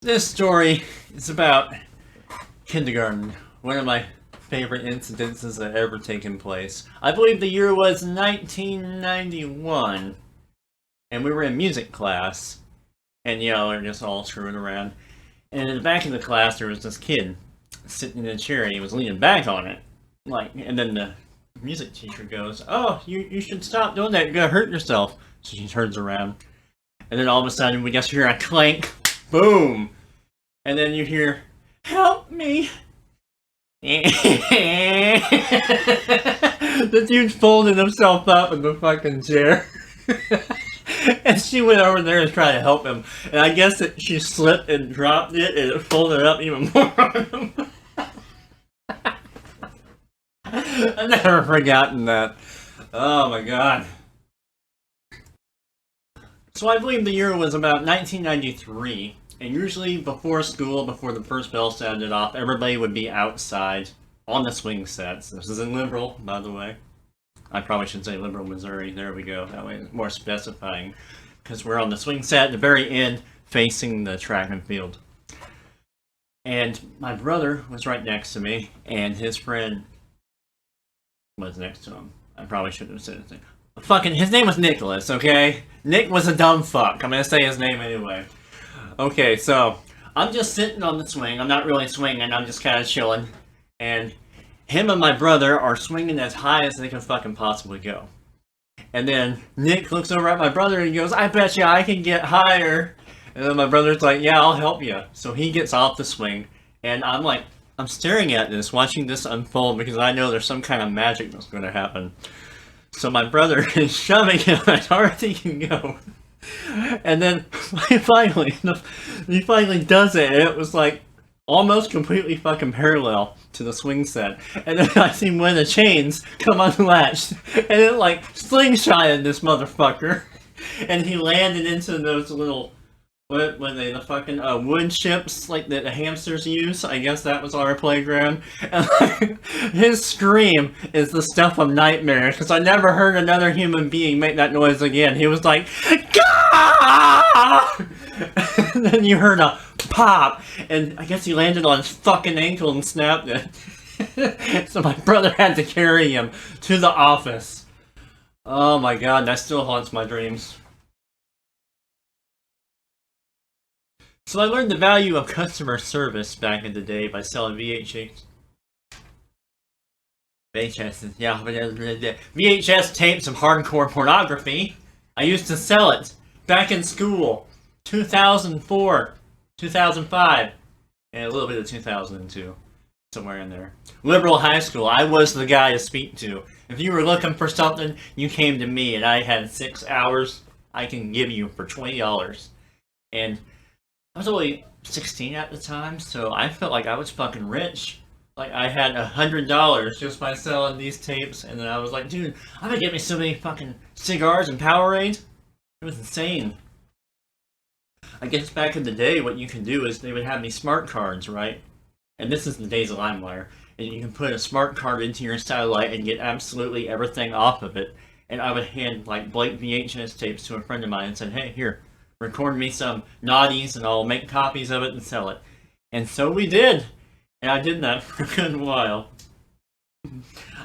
This story is about kindergarten, one of my favorite incidences that ever taken place. I believe the year was 1991, and we were in music class, and we were just all screwing around. And in the back of the class, there was this kid sitting in a chair, and he was leaning back on it, and then the music teacher goes, "Oh, you should stop doing that. You're gonna hurt yourself." So she turns around, and then all of a sudden, we just hear a clank, boom. And then you hear, "Help me!" The dude folded himself up in the fucking chair. And she went over there to try to help him. And I guess that she slipped and dropped it, and it folded up even more on him. I've never forgotten that. Oh my god. So I believe the year was about 1993. And usually before school, before the first bell sounded off, everybody would be outside on the swing sets. This is in Liberal, by the way. I probably should say Liberal, Missouri. There we go. That way it's more specifying. Because we're on the swing set at the very end, facing the track and field. And my brother was right next to me, and his friend was next to him. I probably shouldn't have said anything. His name was Nicholas, okay? Nick was a dumb fuck. I'm gonna say his name anyway. Okay, so I'm just sitting on the swing. I'm not really swinging. I'm just kind of chilling. And him and my brother are swinging as high as they can fucking possibly go. And then Nick looks over at my brother and he goes, "I bet you I can get higher." And then my brother's like, "Yeah, I'll help you." So he gets off the swing. And I'm staring at this, watching this unfold because I know there's some kind of magic that's going to happen. So my brother is shoving him as hard as he can go. And then he finally does it, and it was like almost completely fucking parallel to the swing set. And then I see one of the chains come unlatched, and it like slingshotted this motherfucker, and he landed into those little what they the fucking wood chips like that the hamsters use. I guess that was our playground. And like, his scream is the stuff of nightmares because I never heard another human being make that noise again. He was like, "Gah!" And then you heard a pop, and I guess he landed on his fucking ankle and snapped it. So my brother had to carry him to the office. Oh my god, that still haunts my dreams. So I learned the value of customer service back in the day by selling VHS. VHS tapes of hardcore pornography. I used to sell it back in school. 2004, 2005, and a little bit of 2002. Somewhere in there. Liberal high school. I was the guy to speak to. If you were looking for something, you came to me, and I had 6 hours I can give you for $20. And I was only 16 at the time, so I felt like I was fucking rich. Like, I had $100 just by selling these tapes, and then I was like, dude, I'm gonna get me so many fucking cigars and Powerade. It was insane. I guess back in the day, what you can do is they would have these smart cards, right? And this is the days of LimeWire. And you can put a smart card into your satellite and get absolutely everything off of it. And I would hand, like, blank VHS tapes to a friend of mine and said, "Hey, here, record me some naughties and I'll make copies of it and sell it." And so we did. And I did that for a good while.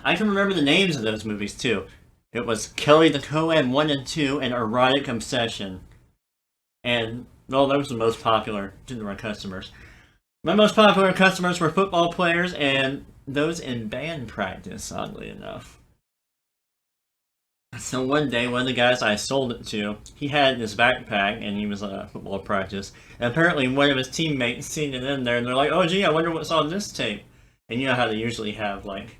I can remember the names of those movies too. It was Kelly the Coed 1 and 2 and Erotic Obsession. And, well, those were the most popular to my customers. My most popular customers were football players and those in band practice, oddly enough. So one day, one of the guys I sold it to, he had this backpack and he was at football practice. And apparently one of his teammates seen it in there and they're like, "Oh gee, I wonder what's on this tape." And you know how they usually have like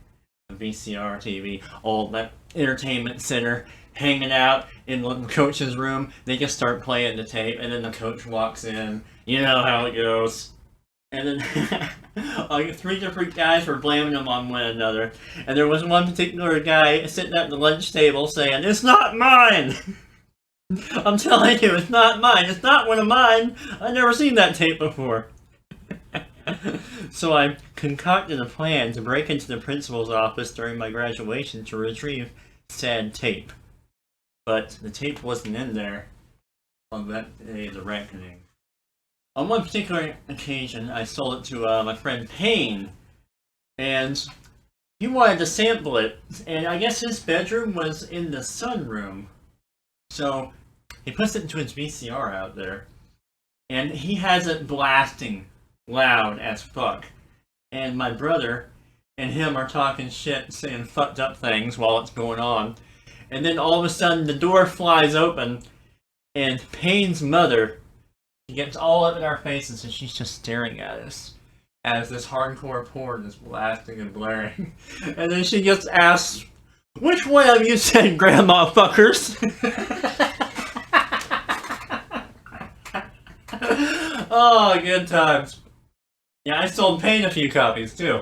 a VCR TV, all that entertainment center hanging out in the coach's room. They just start playing the tape and then the coach walks in. You know how it goes. And then like 3 different guys were blaming them on one another. And there was one particular guy sitting at the lunch table saying, "It's not mine!" I'm telling you, it's not mine. It's not one of mine. I've never seen that tape before. So I concocted a plan to break into the principal's office during my graduation to retrieve said tape. But the tape wasn't in there on that day of the reckoning. On one particular occasion, I sold it to my friend Payne, and he wanted to sample it, and I guess his bedroom was in the sunroom. So he puts it into his VCR out there, and he has it blasting loud as fuck. And my brother and him are talking shit, saying fucked up things while it's going on. And then all of a sudden, the door flies open, and Payne's mother, she gets all up in our faces, and she's just staring at us as this hardcore porn is blasting and blaring. And then she just asks, "Which one of you said grandma fuckers?" Oh, good times. Yeah, I sold Payne a few copies, too.